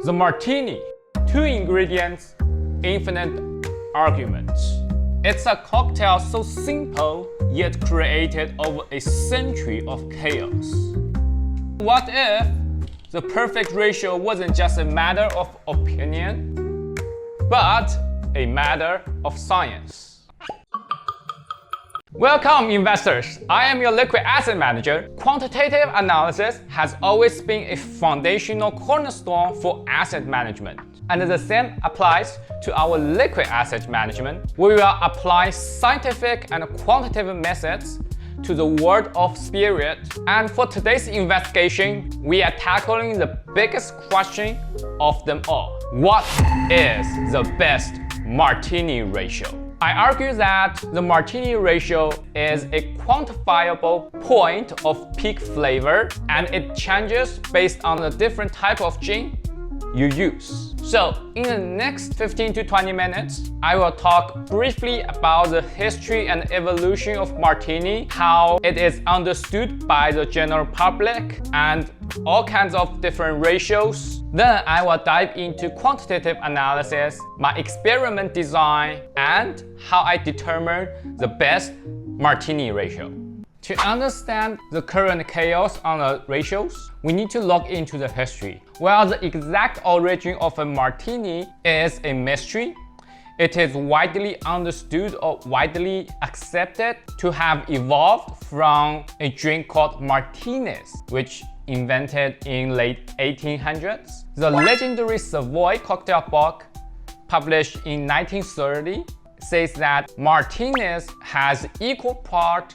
The martini, 2 ingredients, infinite arguments. It's a cocktail so simple, yet created over a century of chaos. What if the perfect ratio wasn't just a matter of opinion, but a matter of science? Welcome, investors! I am your liquid asset manager. Quantitative analysis has always been a foundational cornerstone for asset management. And the same applies to our liquid asset management. We will apply scientific and quantitative methods to the world of spirit. And for today's investigation, we are tackling the biggest question of them all. What is the best martini ratio? I argue that the martini ratio is a quantifiable point of peak flavor, and it changes based on the different type of gin you use. So in the next 15 to 20 minutes, I will talk briefly about the history and evolution of martini, how it is understood by the general public, and all kinds of different ratios. Then I will dive into quantitative analysis, my experiment design, and how I determine the best martini ratio. To understand the current chaos on the ratios, we need to look into the history. While the exact origin of a martini is a mystery, it is widely understood or widely accepted to have evolved from a drink called martinis, which invented in late 1800s. The legendary Savoy cocktail book, published in 1930, says that martinis has equal part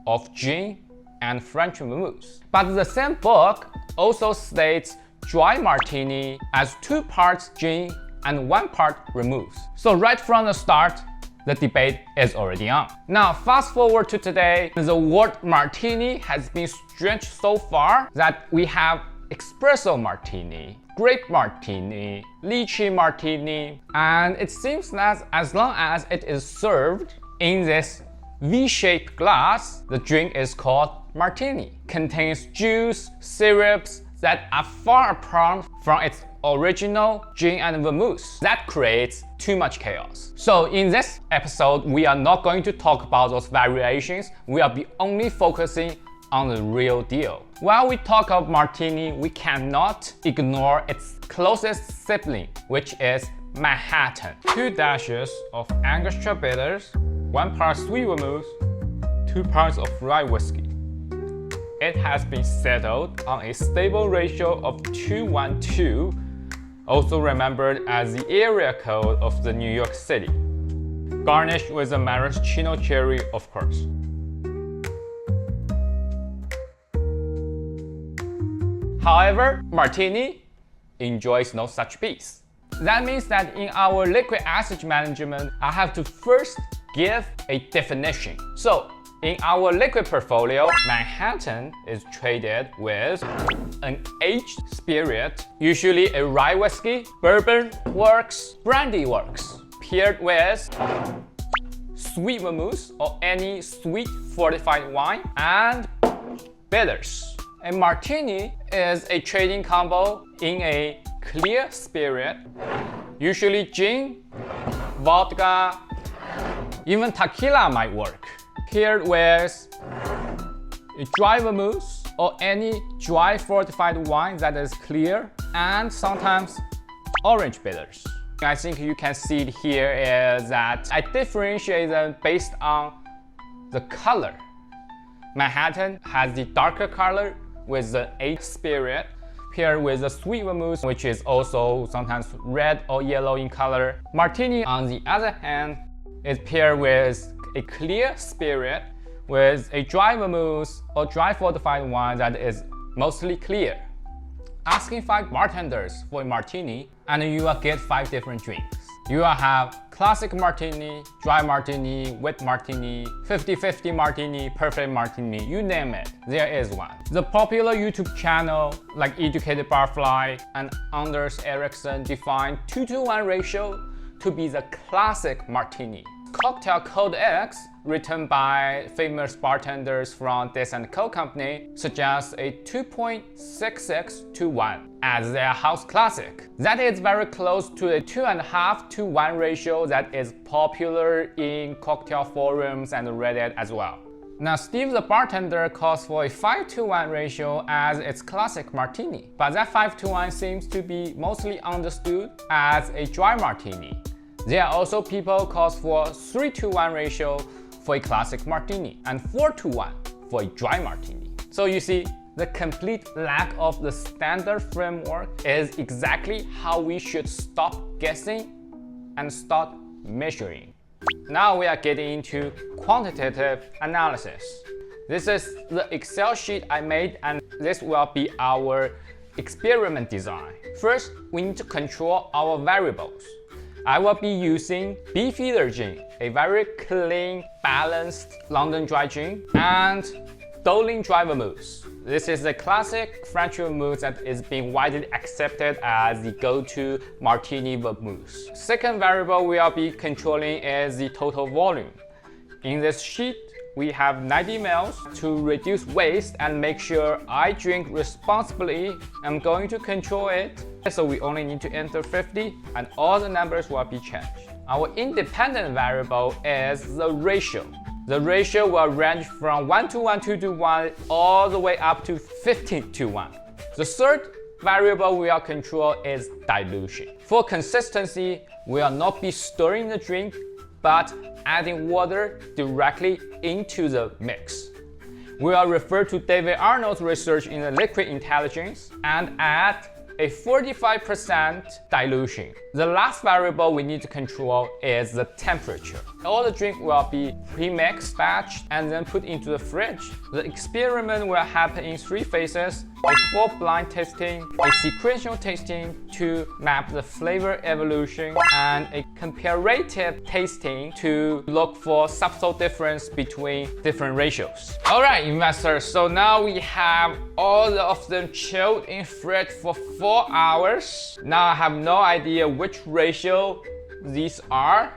of gin and French vermouth. But the same book also states dry martini as 2 parts gin and 1 part vermouth. So right from the start, the debate is already on. Now fast forward to today, the word martini has been stretched so far that we have espresso martini, grape martini, lychee martini, and it seems that as long as it is served in this V-shaped glass, the drink is called martini. Contains juice, syrups that are far apart from its original gin and vermouth. That creates too much chaos. So in this episode, we are not going to talk about those variations. We will be only focusing on the real deal. While we talk about martini, we cannot ignore its closest sibling, which is Manhattan. 2 dashes of Angostura bitters, 1 part sweet vermouth, 2 parts of rye whiskey. It has been settled on a stable ratio of 2:1:2, also remembered as the area code of the New York City. Garnished with a maraschino cherry, of course. However, martini enjoys no such peace. That means that in our liquid asset management, I have to first give a definition. So in our liquid portfolio, Manhattan is traded with an aged spirit, usually a rye whiskey, bourbon works, brandy works, paired with sweet vermouth or any sweet fortified wine, and bitters. A martini is a trading combo in a clear spirit, usually gin, vodka, even tequila might work, paired with a dry vermouth or any dry fortified wine that is clear, and sometimes orange bitters. I think you can see it here is that I differentiate them based on the color. Manhattan has the darker color with the aged spirit, paired with the sweet vermouth, which is also sometimes red or yellow in color. Martini, on the other hand, is paired with a clear spirit with a dry vermouth or dry fortified wine that is mostly clear. Asking 5 bartenders for a martini and you will get 5 different drinks. You will have classic martini, dry martini, wet martini, 50-50 martini, perfect martini, you name it, there is one. The popular YouTube channel like Educated Barfly and Anders Ericsson define 2:1 ratio to be the classic martini. cocktail codex written by famous bartenders from this and Co company suggests a 2.66 to 1 as their house classic. That is very close to a 2.5 to 1 ratio that is popular in cocktail forums and Reddit as well. Now, Steve the bartender calls for a 5 to 1 ratio as its classic martini, but that 5 to 1 seems to be mostly understood as a dry martini. There are also people calls for 3 to 1 ratio for a classic martini and 4 to 1 for a dry martini. So you see, the complete lack of the standard framework is exactly how we should stop guessing and start measuring. Now we are getting into quantitative analysis. This is the Excel sheet I made, and this will be our experiment design. First, we need to control our variables. I will be using Beefeater gin, a very clean, balanced London dry gin, and Dolin dry vermouth. This is a classic French vermouth that is being widely accepted as the go-to martini vermouth. Second variable we will be controlling is the total volume. In this sheet, we have 90 ml. To reduce waste and make sure I drink responsibly, I'm going to control it. So we only need to enter 50 and all the numbers will be changed. Our independent variable is the ratio. The ratio will range from 1 to 1, 2 to 1, all the way up to 15 to 1. The third variable we will control is dilution. For consistency, we will not be stirring the drink, but adding water directly into the mix. We will refer to David Arnold's research in the liquid intelligence and add a 45% dilution. The last variable we need to control is the temperature. All the drink will be pre-mixed, batched, and then put into the fridge. The experiment will happen in 3 phases: a full blind tasting, a sequential tasting to map the flavor evolution, and a comparative tasting to look for subtle difference between different ratios. Alright, investors, so now we have all of them chilled in fridge for 4 hours. Now I have no idea which ratio these are.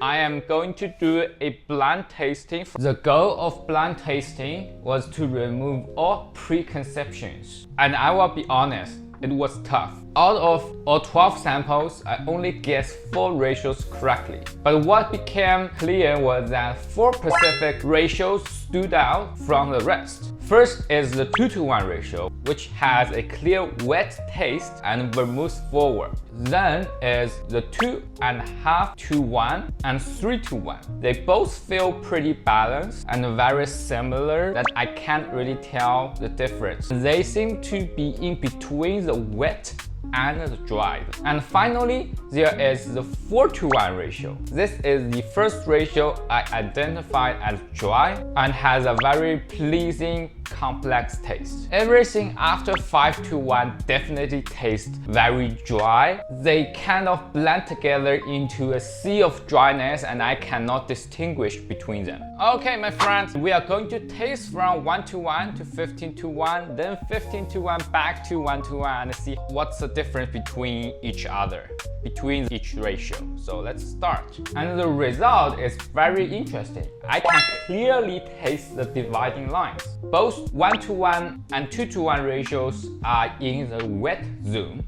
I am going to do a blind tasting. The goal of blind tasting was to remove all preconceptions. And I will be honest, it was tough. Out of all 12 samples, I only guessed 4 ratios correctly. But what became clear was that 4 specific ratios stood out from the rest. First is the 2 to 1 ratio, which has a clear wet taste and vermouth forward. Then is the 2.5 to 1 and 3 to 1. They both feel pretty balanced and very similar that I can't really tell the difference. They seem to be in between the wet and the dry. And finally, there is the 4 to 1 ratio. This is the first ratio I identified as dry and has a very pleasing complex taste. Everything after 5 to 1 definitely tastes very dry. They kind of blend together into a sea of dryness and I cannot distinguish between them. Okay, my friends, we are going to taste from 1 to 1 to 15 to 1, then 15 to 1 back to 1 to 1 and see what's the difference between each other, between each ratio. So let's start. And the result is very interesting. I can clearly taste the dividing lines. Both 1 to 1 and 2 to 1 ratios are in the wet zone,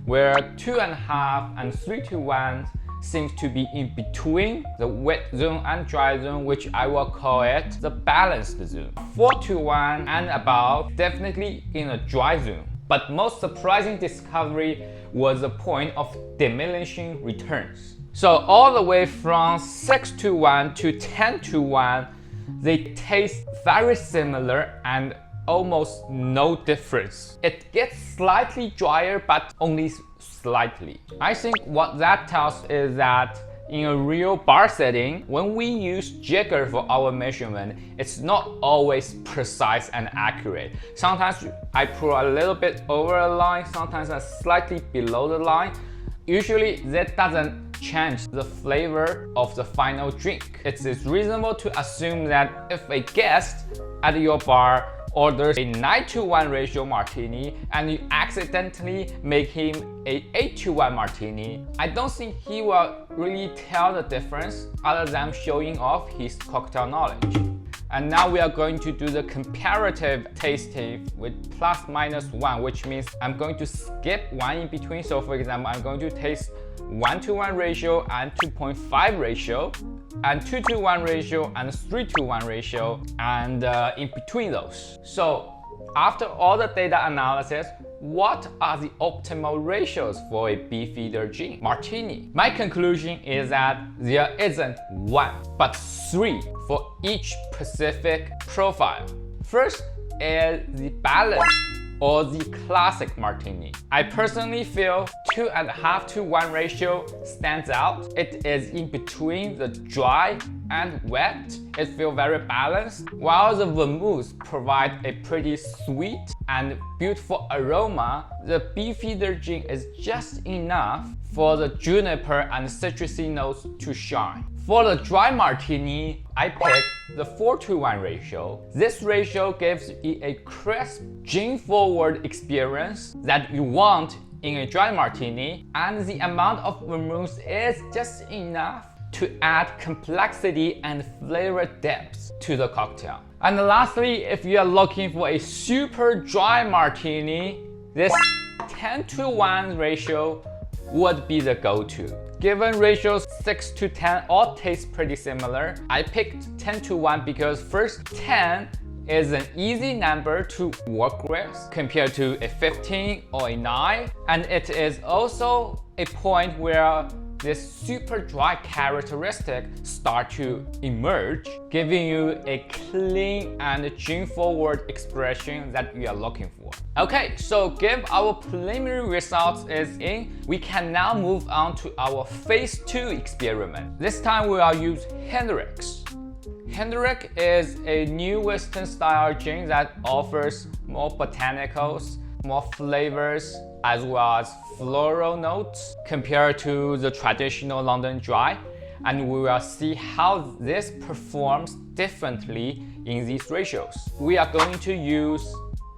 where 2.5 and 3 to 1 seems to be in between the wet zone and dry zone, which I will call it the balanced zone. 4 to 1 and above definitely in a dry zone. But most surprising discovery was the point of diminishing returns. So all the way from 6 to 1 to 10 to 1, they taste very similar and almost no difference. It gets slightly drier, but only slightly. I think what that tells is that in a real bar setting, when we use jigger for our measurement, it's not always precise and accurate. Sometimes I pour a little bit over a line, sometimes I'm slightly below the line. Usually that doesn't change the flavor of the final drink. It is reasonable to assume that if a guest at your bar orders a 9-to-1 ratio martini and you accidentally make him a 8-to-1 martini, I don't think he will really tell the difference other than showing off his cocktail knowledge. And now we are going to do the comparative tasting with ±1, which means I'm going to skip one in between. So for example, I'm going to taste 1-to-1 ratio and 2.5 ratio, and 2-to-1 ratio and 3-to-1 ratio, and in between those. So after all the data analysis, what are the optimal ratios for a Beefeater gin martini? My conclusion is that there isn't one, but three for each specific profile. First is the balance or the classic martini. I personally feel 2.5-to-1 ratio stands out. It is in between the dry and wet. It feels very balanced, while the vermouth provide a pretty sweet and beautiful aroma. The Beefeater gin is just enough for the juniper and citrusy notes to shine. For the dry martini, I picked the 4-to-1 ratio. This ratio gives you a crisp, gin-forward experience that you want in a dry martini, and the amount of vermouth is just enough to add complexity and flavor depth to the cocktail. And lastly, if you are looking for a super dry martini, this 10-to-1 ratio would be the go-to. Given ratios 6 to 10 all taste pretty similar, I picked 10-to-1 because first, 10 is an easy number to work with compared to a 15 or a 9, and it is also a point where this super dry characteristic start to emerge, giving you a clean and gin-forward expression that you are looking for. Okay, so give our preliminary results is in, we can now move on to our phase 2 experiment. This time we will use Hendrick's. Hendrick is a new Western style gin that offers more botanicals, more flavors, as well as floral notes compared to the traditional London Dry, and we will see how this performs differently in these ratios. We are going to use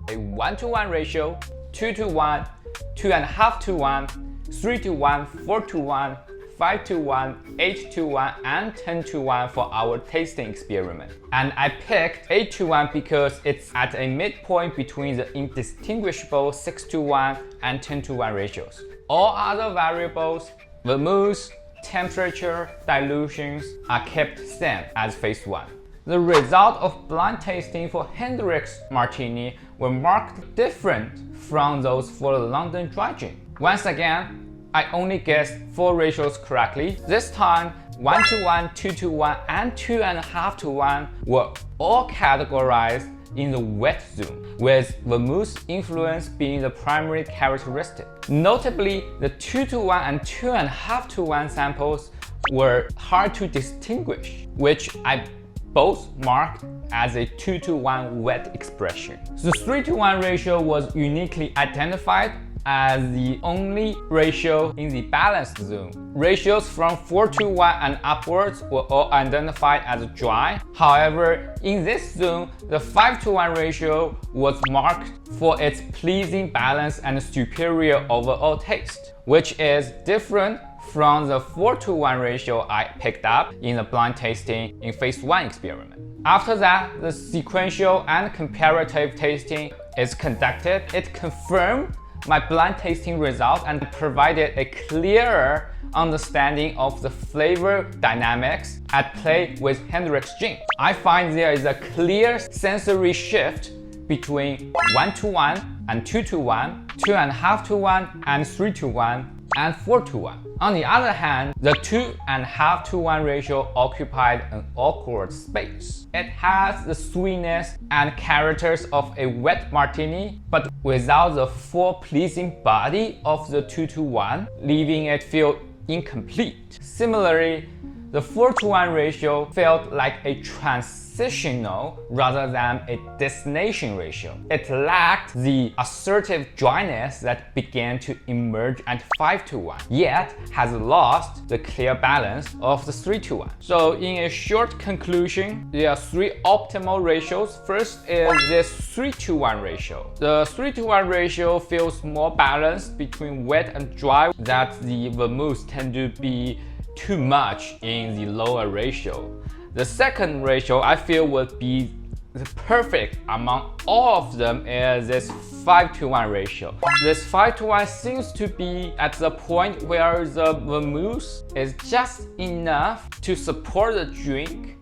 a 1-to-1 ratio, 2-to-1, 2.5-to-1, 3-to-1, 4-to-1, 5-to-1, 8-to-1, and 10-to-1 for our tasting experiment. And I picked 8-to-1 because it's at a midpoint between the indistinguishable 6-to-1 and 10-to-1 ratios. All other variables, vermouth, temperature, dilutions, are kept same as phase 1. The result of blind tasting for Hendrick's martini were marked different from those for the London Dry Gin. Once again, I only guessed 4 ratios correctly. This time, 1-to-1, 2-to-1, and 2.5-to-1 were all categorized in the wet zone, with vermouth influence being the primary characteristic. Notably, the 2-to-1 and 2.5-to-1 samples were hard to distinguish, which I both marked as a 2-to-1 wet expression. The 3-to-1 ratio was uniquely identified as the only ratio in the balanced zone. Ratios from 4-to-1 and upwards were all identified as dry. However, in this zone, the 5-to-1 ratio was marked for its pleasing balance and superior overall taste, which is different from the 4-to-1 ratio I picked up in the blind tasting in phase 1 experiment. After that, the sequential and comparative tasting is conducted. It confirmed my blind tasting result and provided a clearer understanding of the flavor dynamics at play with Hendrick's gin. I find there is a clear sensory shift between 1-to-1 and 2-to-1, 2.5-to-1 and 3-to-1, and 4-to-1. On the other hand, the 2.5-to-1 ratio occupied an awkward space. It has the sweetness and characters of a wet martini, but without the full pleasing body of the 2-to-1, leaving it feel incomplete. Similarly, the 4-to-1 ratio felt like a transitional rather than a destination ratio. It lacked the assertive dryness that began to emerge at 5-to-1, yet has lost the clear balance of the 3-to-1. So in a short conclusion, there are three optimal ratios. First is this 3-to-1 ratio. The 3-to-1 ratio feels more balanced between wet and dry, that the vermouths tend to be too much in the lower ratio. The second ratio I feel would be the perfect among all of them is this 5-to-1 ratio. This 5-to-1 seems to be at the point where the vermouth is just enough to support the drink,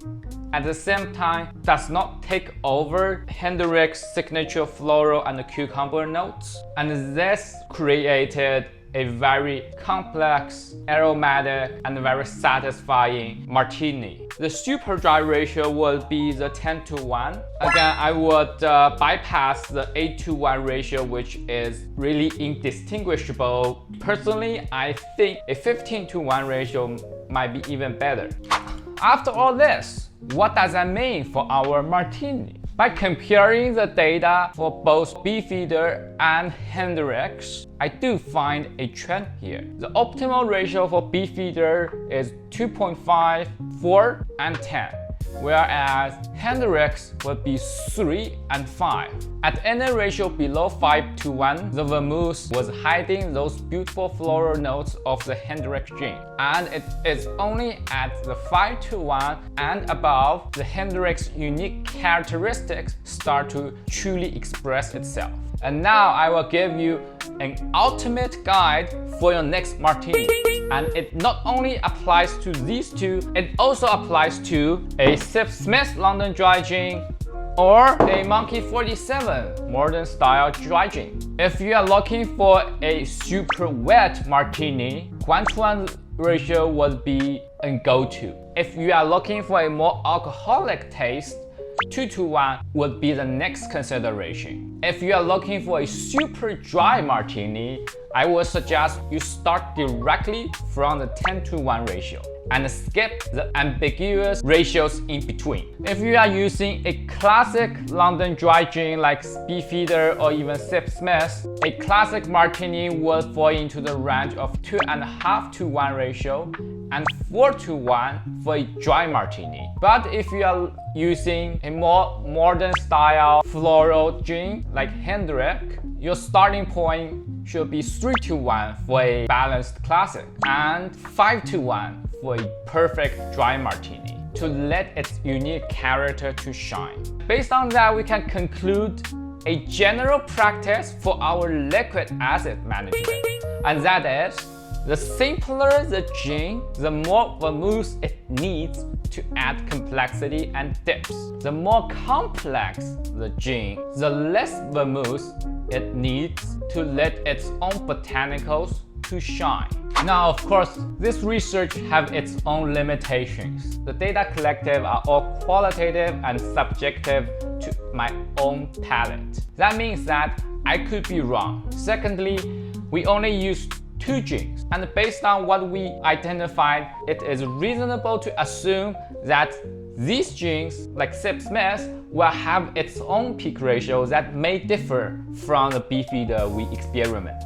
at the same time does not take over Hendrick's signature floral and cucumber notes. And this created a very complex, aromatic, and very satisfying martini. The super dry ratio would be the 10-to-1. Again, I would bypass the 8-to-1 ratio, which is really indistinguishable. Personally, I think a 15-to-1 ratio might be even better. After all this, what does that mean for our martini? By comparing the data for both Beefeater and Hendrick's, I do find a trend here. The optimal ratio for Beefeater is 2.5, 4, and 10, whereas Hendrick's would be 3 and 5. At any ratio below 5-to-1, the vermouth was hiding those beautiful floral notes of the Hendrick gin, and it is only at the 5-to-1 and above the Hendrick's unique characteristics start to truly express itself. And now I will give you an ultimate guide for your next martini. And it not only applies to these two, it also applies to a Smith London Dry Gin or a Monkey 47 modern style dry gin. If you are looking for a super wet martini, 1-to-1 ratio would be a go-to. If you are looking for a more alcoholic taste, 2-to-1 would be the next consideration. If you are looking for a super dry martini, I would suggest you start directly from the 10-to-1 ratio and skip the ambiguous ratios in between. If you are using a classic London dry gin like Beefeater or even Smith, a classic martini would fall into the range of 2.5-to-1 ratio and 4-to-1 for a dry martini. But if you are using a more modern style floral gin like Hendrick, your starting point should be 3-to-1 for a balanced classic and 5-to-1 for a perfect dry martini to let its unique character to shine. Based on that, we can conclude a general practice for our liquid acid management, and that is, the simpler the gin, the more vermouth it needs to add complexity and depth. The more complex the gin, the less vermouth it needs to let its own botanicals to shine. Now, of course, this research have its own limitations. The data collected are all qualitative and subjective to my own palate. That means that I could be wrong. Secondly, we only used 2 gins, and based on what we identified, it is reasonable to assume that these gins, like Smith, will have its own peak ratio that may differ from the Beefeater we experimented.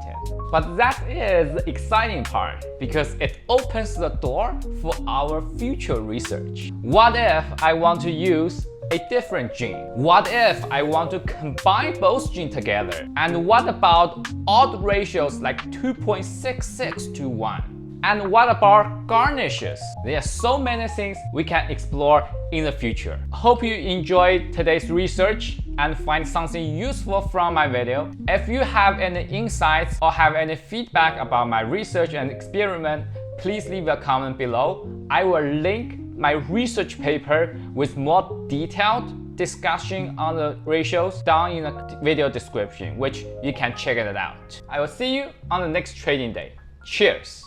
But that is the exciting part, because it opens the door for our future research. What if I want to use a different gin? What if I want to combine both gins together? And what about odd ratios like 2.66-to-1? And what about garnishes? There are so many things we can explore in the future. Hope you enjoyed today's research and find something useful from my video. If you have any insights or have any feedback about my research and experiment, please leave a comment below. I will link my research paper with more detailed discussion on the ratios down in the video description, which you can check it out. I will see you on the next trading day. Cheers!